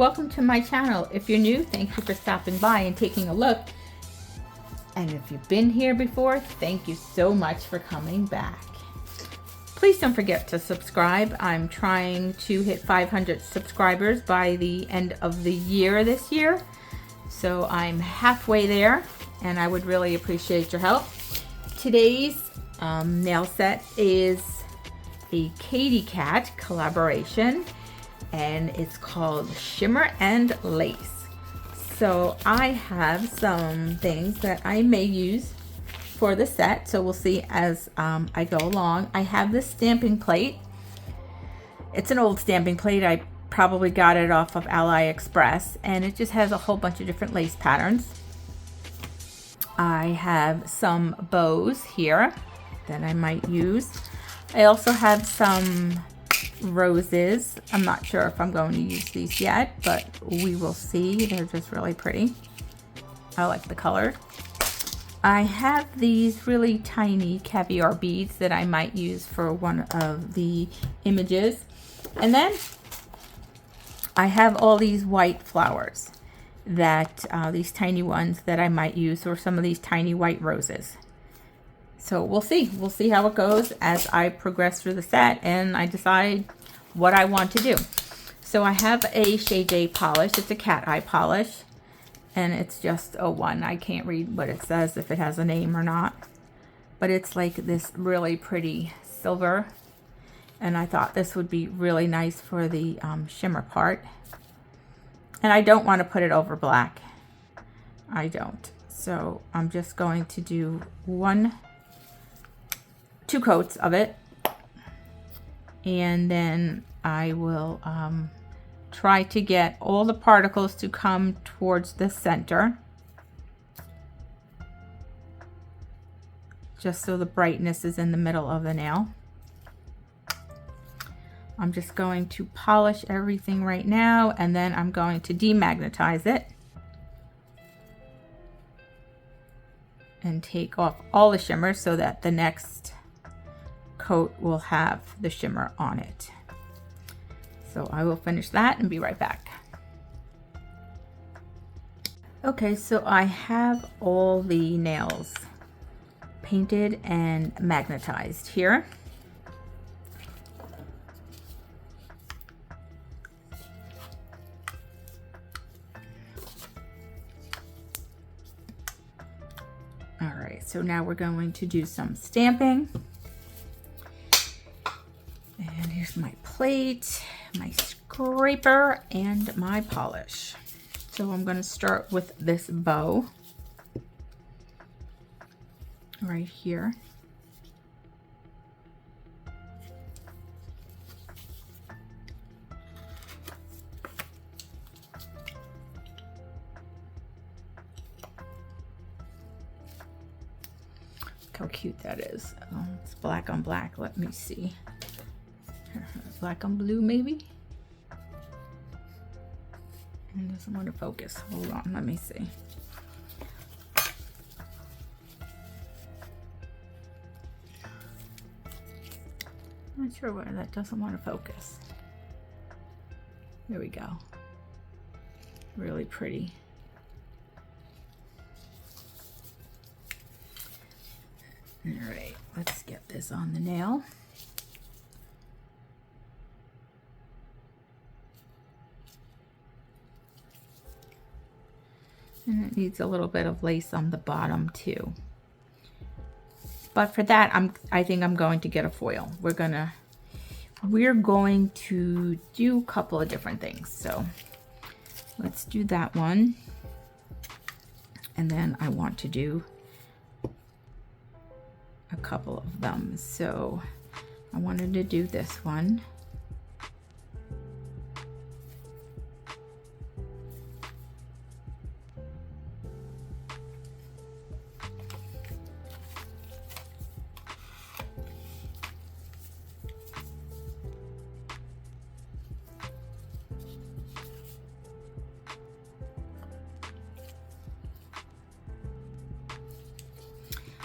welcome to my channel. If you're new, thank you for stopping by and taking a look. And if you've been here before, thank you so much for coming back. Please don't forget to subscribe. I'm trying to hit 500 subscribers by the end of the year this year. So I'm halfway there and I would really appreciate your help. Today's nail set is a Katy Cat collaboration and it's called Shimmer and Lace. So I have some things that I may use for the set, so we'll see as I go along. I have this stamping plate. It's an old stamping plate. I probably got it off of AliExpress, and it just has a whole bunch of different lace patterns. I have some bows here that I might use. I also have some roses. I'm not sure if I'm going to use these yet, but we will see. They're just really pretty. I like the color. I have these really tiny caviar beads that I might use for one of the images. And then I have all these white flowers that, these tiny ones that I might use, or some of these tiny white roses. So we'll see. We'll see how it goes as I progress through the set and I decide what I want to do. So I have a Shade Day polish. It's a cat eye polish. And it's just a one. I can't read what it says, if it has a name or not. But it's like this really pretty silver. And I thought this would be really nice for the shimmer part. And I don't want to put it over black. I don't. So I'm just going to do two coats of it, and then I will try to get all the particles to come towards the center, just so the brightness is in the middle of the nail. I'm just going to polish everything right now, and then I'm going to demagnetize it and take off all the shimmer so that the next coat will have the shimmer on it. So I will finish that and be right back. Okay, so I have all the nails painted and magnetized here. All right, so now we're going to do some stamping. And here's my plate, my scraper, and my polish. So I'm going to start with this bow right here. Look how cute that is. Oh, it's black on black. Let me see. Black on blue, maybe? And doesn't want to focus. Hold on, let me see. Not sure why that doesn't want to focus. There we go. Really pretty. All right, let's get this on the nail. And it needs a little bit of lace on the bottom too. But for that, I think I'm going to get a foil. We're going to do a couple of different things. So let's do that one. And then I want to do a couple of them. So I wanted to do this one.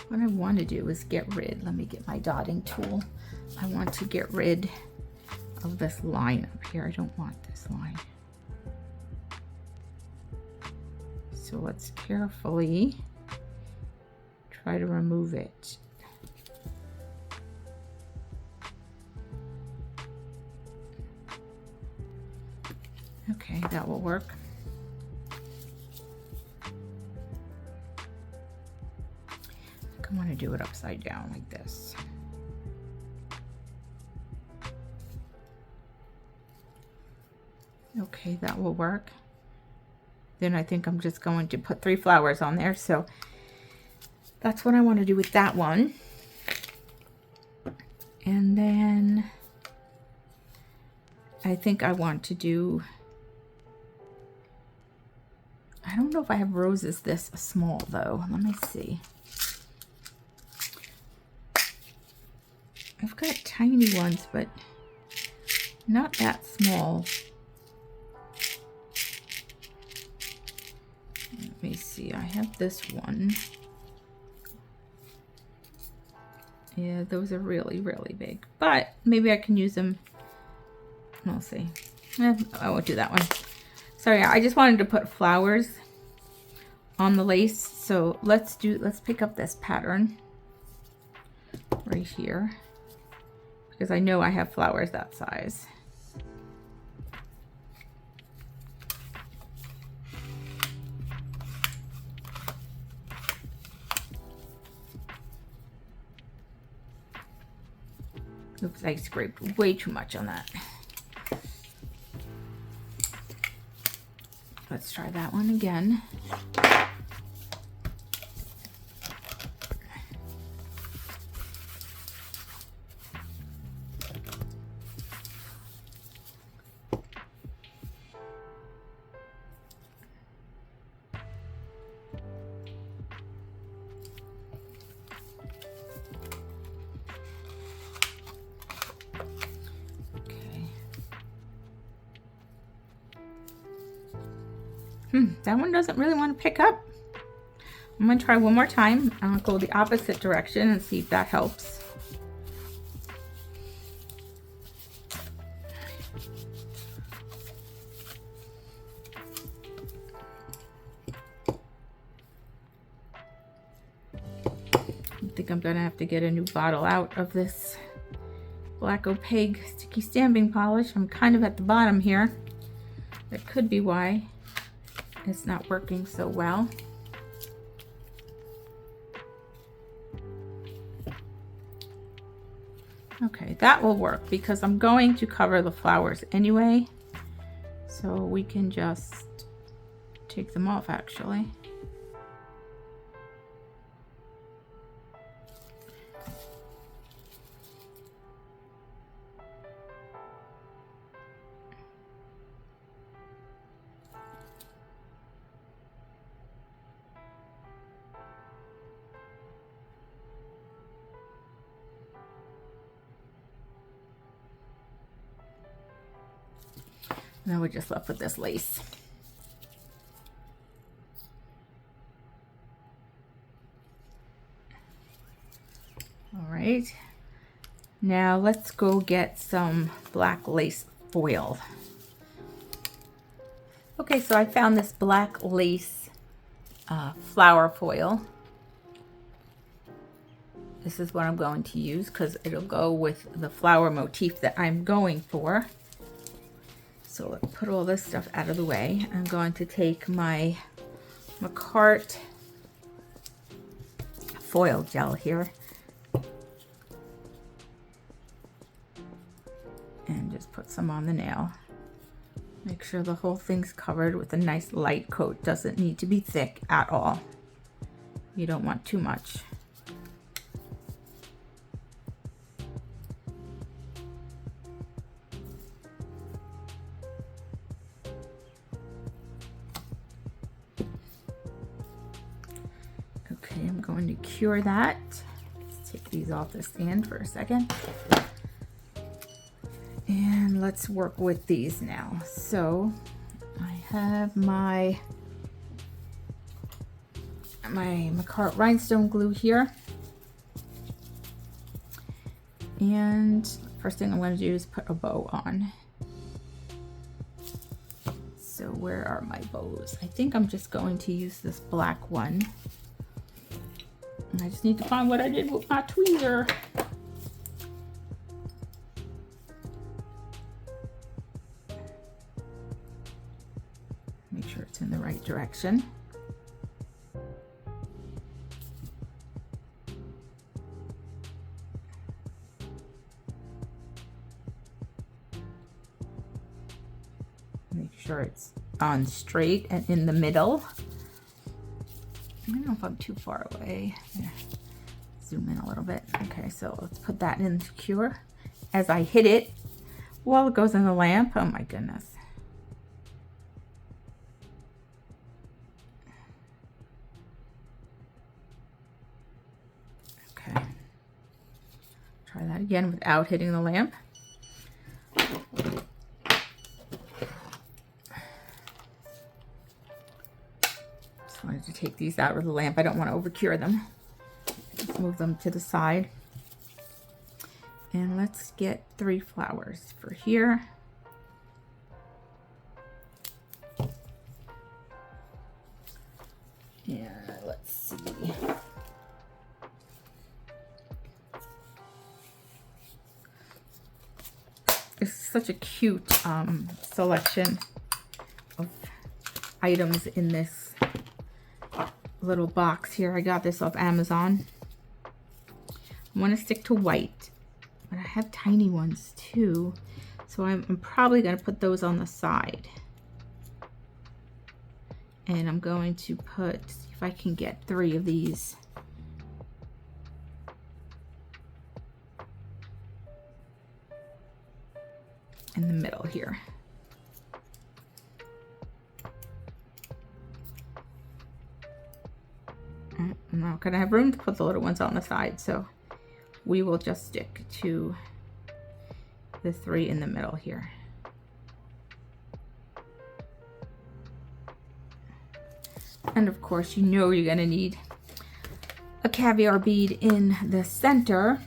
What I want to do is get rid, let me get my dotting tool. I want to get rid of this line up here. I don't want this line. So let's carefully try to remove it. Okay, that will work. I want to do it upside down like this. Okay, that will work. Then I think I'm just going to put 3 flowers on there. So that's what I want to do with that one. And then I think I want to do, I don't know if I have roses this small though. Let me see. I've got tiny ones, but not that small. Let me see, I have this one. Yeah, those are really, really big, but maybe I can use them. We'll see. I won't do that one. So yeah, I just wanted to put flowers on the lace. So let's pick up this pattern right here, because I know I have flowers that size. Oops, I scraped way too much on that. Let's try that one again. That one doesn't really want to pick up. I'm going to try one more time. I'll go the opposite direction and see if that helps. I think I'm going to have to get a new bottle out of this black opaque sticky stamping polish. I'm kind of at the bottom here. That could be why it's not working so well. Okay, that will work because I'm going to cover the flowers anyway. So we can just take them off actually. Now we're just left with this lace. All right, now let's go get some black lace foil. Okay, so I found this black lace flower foil. This is what I'm going to use because it'll go with the flower motif that I'm going for. So let's put all this stuff out of the way. I'm going to take my McCart foil gel here and just put some on the nail. Make sure the whole thing's covered with a nice light coat. Doesn't need to be thick at all. You don't want too much. Okay, I'm going to cure that. Let's take these off the stand for a second. And let's work with these now. So I have my McCart rhinestone glue here. And first thing I'm going to do is put a bow on. So where are my bows? I think I'm just going to use this black one. And I just need to find what I did with my tweezer. Make sure it's in the right direction. Make sure it's on straight and in the middle. I don't know if I'm too far away. Zoom in a little bit. Okay, so let's put that in the cure. As I hit it, while it goes in the lamp, oh my goodness. Okay. Try that again without hitting the lamp. Wanted to take these out of the lamp. I don't want to over cure them. Just move them to the side. And let's get 3 flowers for here. Yeah, let's see. It's such a cute selection of items in this little box here. I got this off Amazon. I want to stick to white, but I have tiny ones too, so I'm probably going to put those on the side. And I'm going to put, see if I can get 3 of these. In the middle here. I'm not going to have room to put the little ones on the side, so we will just stick to the 3 in the middle here. And of course, you know you're going to need a caviar bead in the center.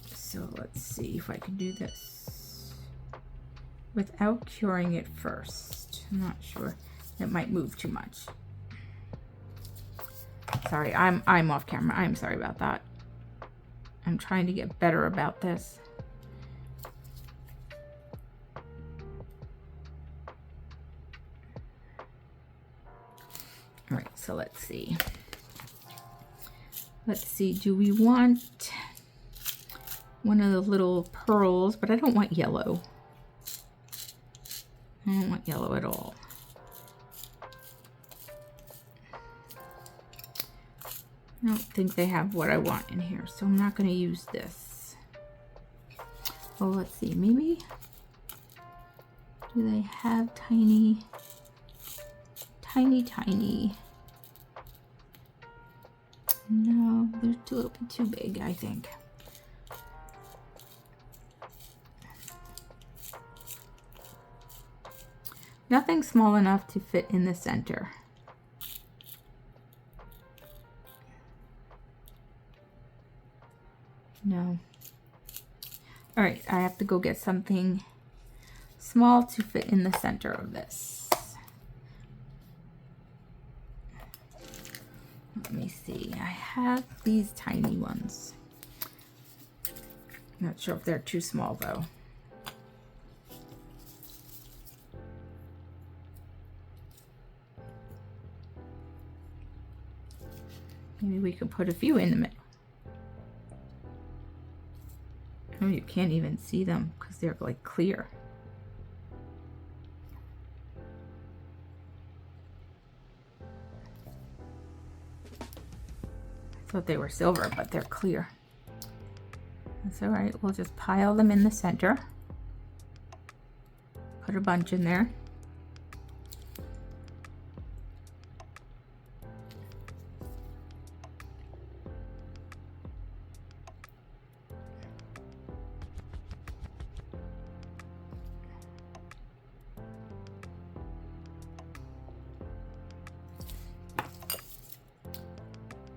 So let's see if I can do this without curing it first. I'm not sure. It might move too much. Sorry, I'm off camera. I'm sorry about that. I'm trying to get better about this. All right, so let's see. Let's see, do we want one of the little pearls? But I don't want yellow. I don't want yellow at all. I don't think they have what I want in here, so I'm not going to use this. Oh, let's see, maybe, do they have tiny? No, they're a little bit too big, I think. Nothing small enough to fit in the center. No. All right, I have to go get something small to fit in the center of this. Let me see. I have these tiny ones. Not sure if they're too small though. Maybe we could put a few in the middle. Oh, you can't even see them because they're like clear. I thought they were silver, but they're clear. That's all right. We'll just pile them in the center. Put a bunch in there.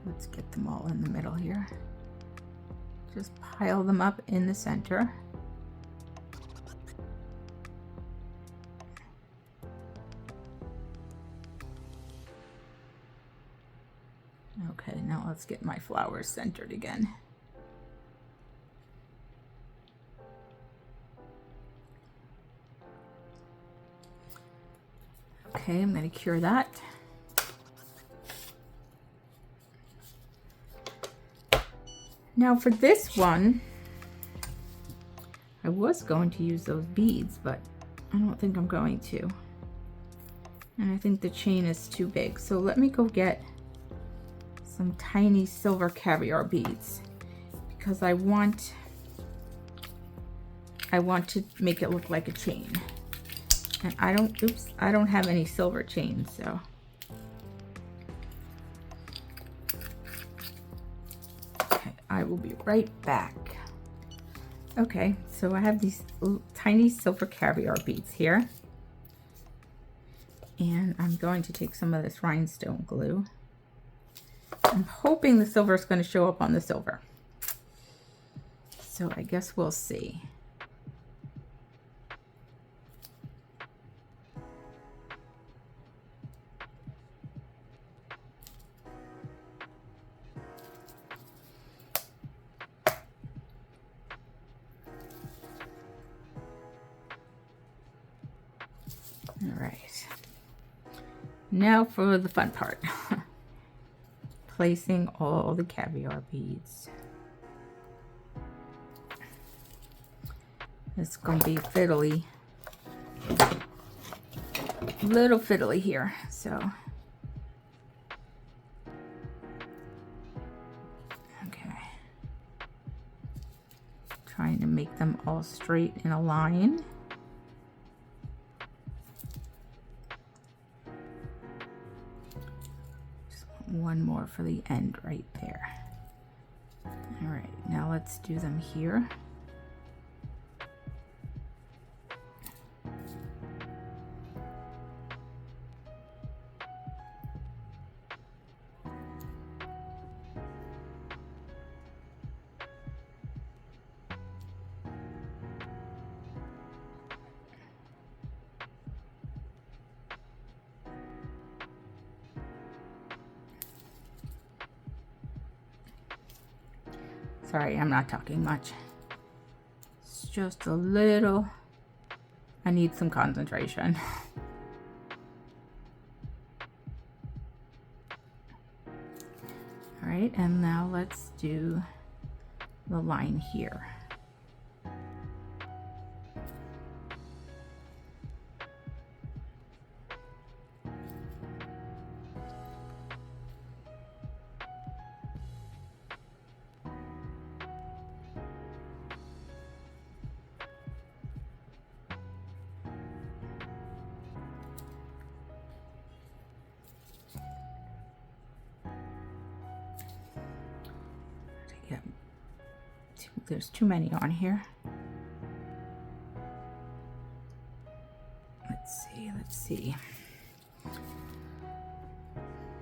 Let's get them all in the middle here. Just pile them up in the center. let's get my flowers centered again. Okay, I'm going to cure that. Now for this one, I was going to use those beads, but I don't think I'm going to. And I think the chain is too big. So let me go get some tiny silver caviar beads because I want to make it look like a chain. And I don't have any silver chains, so. Okay, I will be right back. Okay, so I have these tiny silver caviar beads here. And I'm going to take some of this rhinestone glue. I'm hoping the silver is going to show up on the silver. So I guess we'll see. All right. Now for the fun part. Placing all the caviar beads. It's going to be fiddly. A little fiddly here, so. Okay. Trying to make them all straight in a line. One more for the end right there. All right, now let's do them here. Sorry, I'm not talking much. It's just a little, I need some concentration. All right, and now let's do the line here. Yep. There's too many on here. Let's see.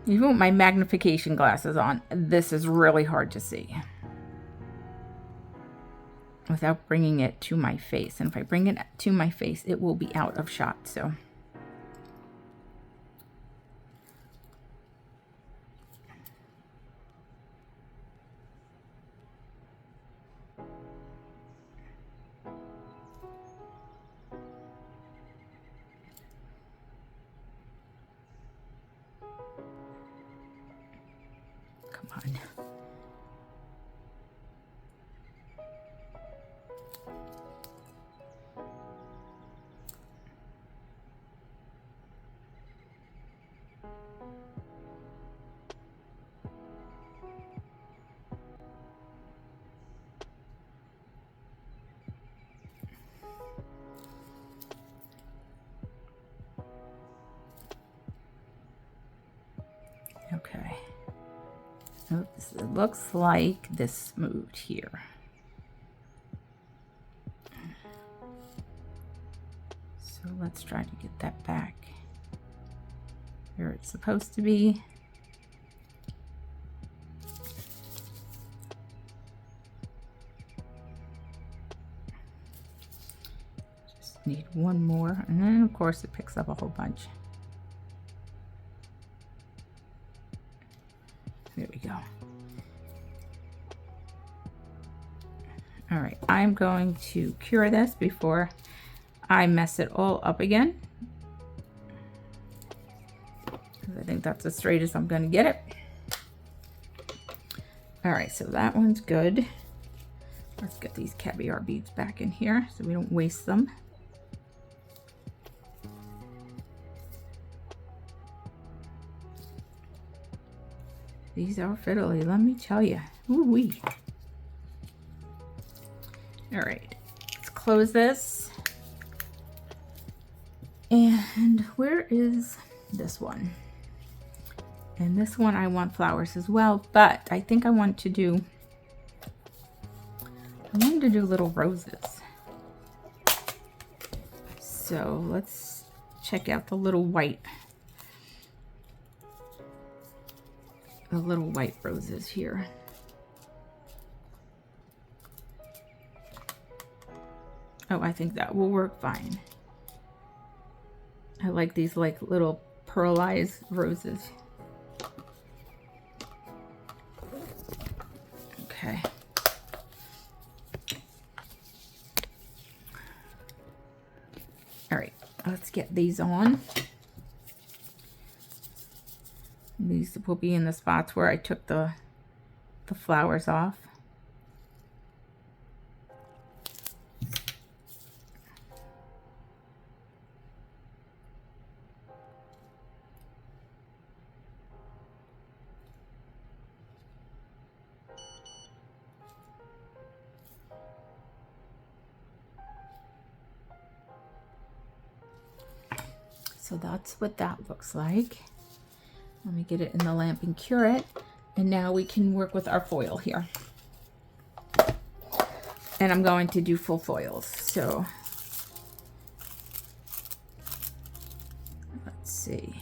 Even with my magnification glasses on, this is really hard to see without bringing it to my face. And if I bring it to my face, it will be out of shot, so. Come on. Okay. Oops, it looks like this moved here. So let's try to get that back where it's supposed to be. Just need one more, and then of course it picks up a whole bunch. There we go. All right, I'm going to cure this before I mess it all up again. I think that's as straight as I'm going to get it. All right, so that one's good. Let's get these caviar beads back in here so we don't waste them. These are fiddly, let me tell you. Ooh-wee. All right, let's close this. And where is this one? And this one I want flowers as well, but I think I wanted to do little roses. So let's check out the little white roses here. Oh, I think that will work fine. I like these like little pearlized roses. Okay. All right, let's get these on. These will be in the spots where I took the flowers off. So that's what that looks like. Let me get it in the lamp and cure it. And now we can work with our foil here. And I'm going to do full foils. So let's see.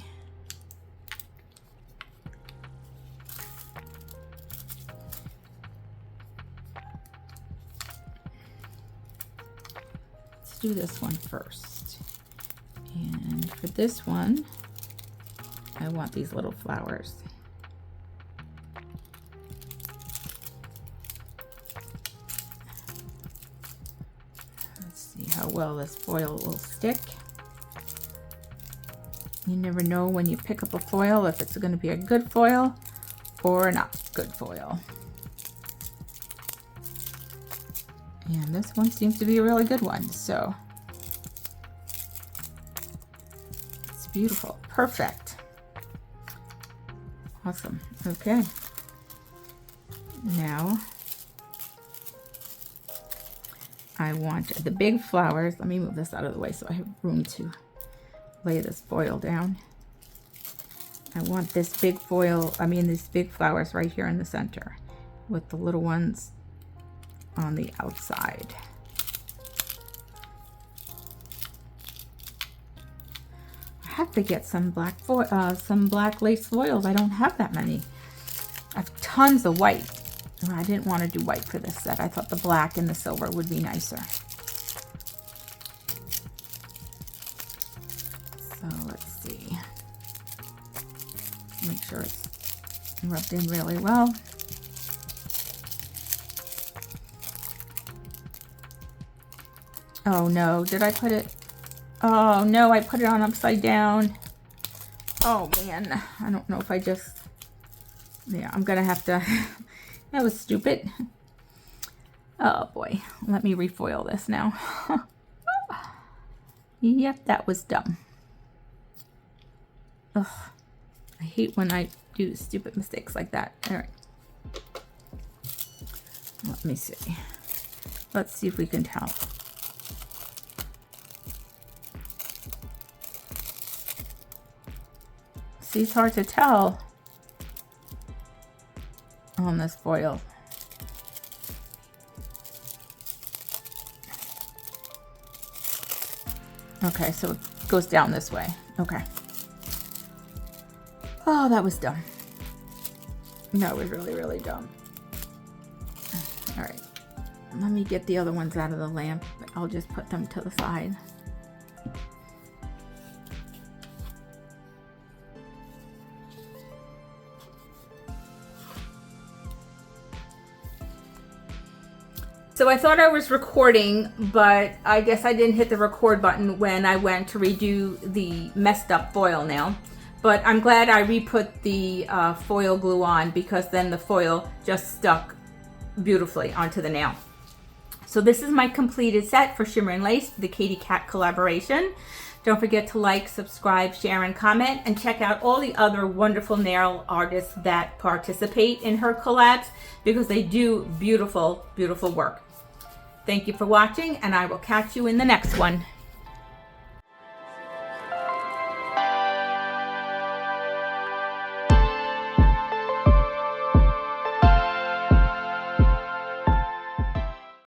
Let's do this one first. And for this one, I want these little flowers. Let's see how well this foil will stick. You never know when you pick up a foil if it's going to be a good foil or not good foil. And this one seems to be a really good one, so it's beautiful. Perfect. Awesome. Okay. Now I want the big flowers. Let me move this out of the way so I have room to lay this foil down. I want this big foil, these big flowers right here in the center with the little ones on the outside. I have to get some black lace foils. I don't have that many. I have tons of white. I didn't want to do white for this set. I thought the black and the silver would be nicer. So let's see. Make sure it's rubbed in really well. Oh no, did I put it? Oh no, I put it on upside down. Oh man, I don't know if I just, yeah, I'm gonna have to, that was stupid. Oh boy, let me refoil this now. Yep, that was dumb. Ugh, I hate when I do stupid mistakes like that. All right, let me see. Let's see if we can tell. See, it's hard to tell on this foil. Okay, so it goes down this way. Okay. Oh, that was dumb. That was really, really dumb. All right. Let me get the other ones out of the lamp. I'll just put them to the side. So I thought I was recording, but I guess I didn't hit the record button when I went to redo the messed up foil nail. But I'm glad I re-put the foil glue on, because then the foil just stuck beautifully onto the nail. So this is my completed set for Shimmer Lace, the Katie Cat collaboration. Don't forget to like, subscribe, share, and comment, and check out all the other wonderful nail artists that participate in her collabs, because they do beautiful, beautiful work. Thank you for watching, and I will catch you in the next one.